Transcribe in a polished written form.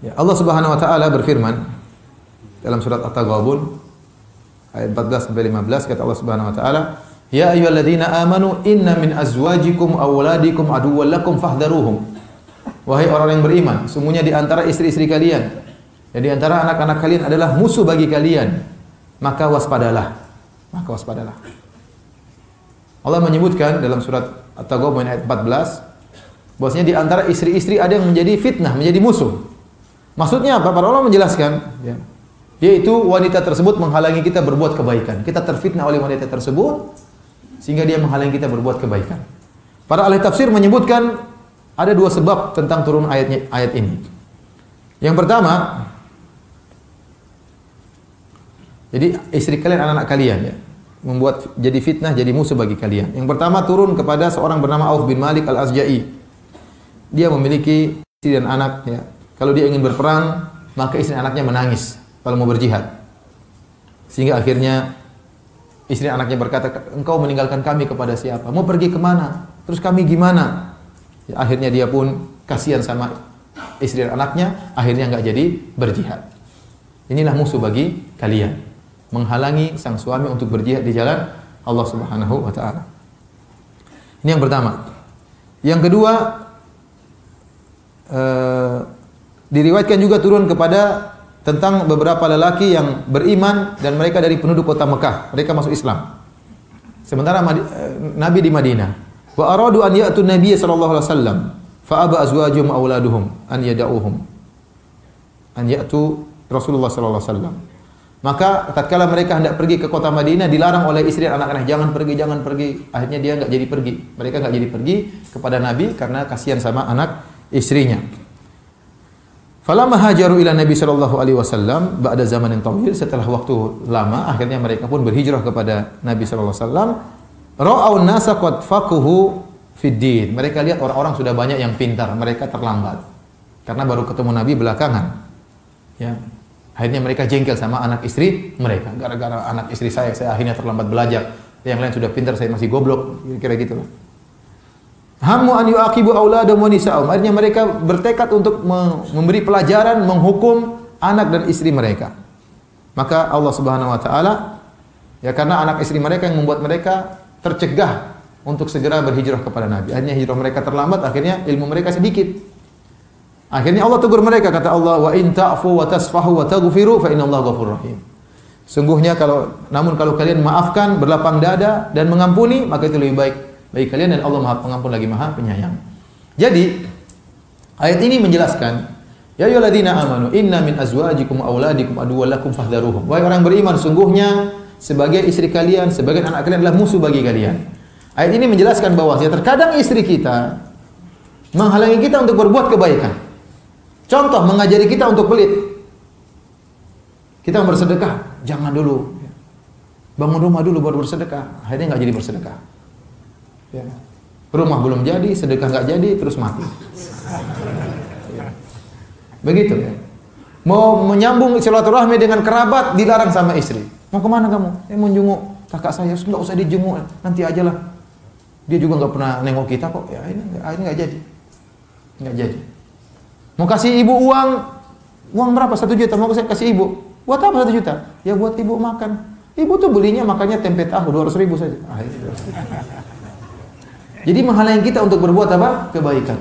Ya, Allah Subhanahu wa taala berfirman dalam surat At-Taghabun ayat 14 sampai 15, kata Allah Subhanahu wa taala, "Ya ayyuhalladzina amanu inna min azwajikum aw auladikum aduwwan lakum fahdharuhum." Wahai orang yang beriman, sungguhnya di antara istri-istri kalian dan di antara anak-anak kalian adalah musuh bagi kalian, maka waspadalah. Maka waspadalah. Allah menyebutkan dalam surat At-Taghabun ayat 14 bahwasanya di antara istri-istri ada yang menjadi fitnah, menjadi musuh. Maksudnya apa? Para ulama menjelaskan, ya, yaitu wanita tersebut menghalangi kita berbuat kebaikan. Kita terfitnah oleh wanita tersebut sehingga dia menghalangi kita berbuat kebaikan. Para ahli tafsir menyebutkan ada dua sebab tentang turun ayat ini. Yang pertama, jadi istri kalian, anak-anak kalian, ya, membuat jadi fitnah, jadi musuh bagi kalian. Yang pertama turun kepada seorang bernama Auf bin Malik Al-Azja'i. Dia memiliki istri dan anak, ya. Kalau dia ingin berperang, maka istri anaknya menangis kalau mau berjihad. Sehingga akhirnya istri anaknya berkata, "Engkau meninggalkan kami kepada siapa? Mau pergi kemana? Terus kami gimana?" Ya, akhirnya dia pun kasihan sama istri dan anaknya, akhirnya enggak jadi berjihad. Inilah musuh bagi kalian, menghalangi sang suami untuk berjihad di jalan Allah Subhanahu wa taala. Ini yang pertama. Yang kedua, diriwayatkan juga turun kepada tentang beberapa lelaki yang beriman dan mereka dari penduduk kota Mekah. Mereka masuk Islam. Sementara Nabi di Madinah. Wa aradu an ya'tu Nabiy sallallahu alaihi wasallam fa aba azwajuhum auladuhum an yad'uhum. An ya'tu Rasulullah sallallahu alaihi wasallam. Maka tatkala mereka hendak pergi ke kota Madinah, dilarang oleh istri dan anak-anak, jangan pergi, jangan pergi. Akhirnya dia enggak jadi pergi. Mereka enggak jadi pergi kepada Nabi karena kasihan sama anak istrinya. Falamma hajaru ila Nabi sallallahu alaihi wasallam ba'da zamanin tawil, setelah waktu lama akhirnya mereka pun berhijrah kepada Nabi sallallahu alaihi wasallam. Ra'aun nasa qad faquhu fid din. Mereka lihat orang-orang sudah banyak yang pintar, mereka terlambat. Karena baru ketemu Nabi belakangan. Ya. Akhirnya mereka jengkel sama anak istri mereka. Gara-gara anak istri saya akhirnya terlambat belajar. Yang lain sudah pintar, saya masih goblok, kira-kira gitulah. Hammu an yu'aqibu auladahum wa nisa'ahum. Akhirnya mereka bertekad untuk memberi pelajaran, menghukum anak dan istri mereka. Maka Allah Subhanahu wa taala, ya, karena anak istri mereka yang membuat mereka tercegah untuk segera berhijrah kepada Nabi. Akhirnya hijrah mereka terlambat, akhirnya ilmu mereka sedikit. Akhirnya Allah tegur mereka, kata Allah, wa in ta'fu wa tasfahu wa taghfiru fa innallaha ghafurur rahim. Sungguhnya namun kalau kalian maafkan, berlapang dada dan mengampuni, maka itu lebih baik bagi kalian dan Allah Maha Pengampun lagi Maha Penyayang. Jadi ayat ini menjelaskan, ya ayyuhalladzina amanu inna min azwajikum auladikum aduwwan lakum fahdharuhum. Wahai orang beriman, sungguhnya sebagai istri kalian, sebagian anak kalian adalah musuh bagi kalian. Ayat ini menjelaskan bahwa terkadang istri kita menghalangi kita untuk berbuat kebaikan. Contoh, mengajari kita untuk pelit. Kita bersedekah, jangan dulu. Bangun rumah dulu baru bersedekah. Akhirnya enggak jadi bersedekah. Ya. Rumah belum jadi, sedekah enggak jadi, terus mati. Ya. Begitu ya. Mau menyambung silaturahmi dengan kerabat, dilarang sama istri. Mau kemana kamu? Mau jenguk kakak saya. Enggak usah dijenguk, nanti aja lah. Dia juga enggak pernah nengok kita kok. Ya, ini enggak jadi. Enggak jadi. Mau kasih ibu uang berapa? 1 juta. Mau saya kasih ibu. Buat apa 1 juta? Ya buat ibu makan. Ibu tuh belinya makannya tempe tahu 200.000 saja. Jadi menghalangi kita untuk berbuat apa? Kebaikan.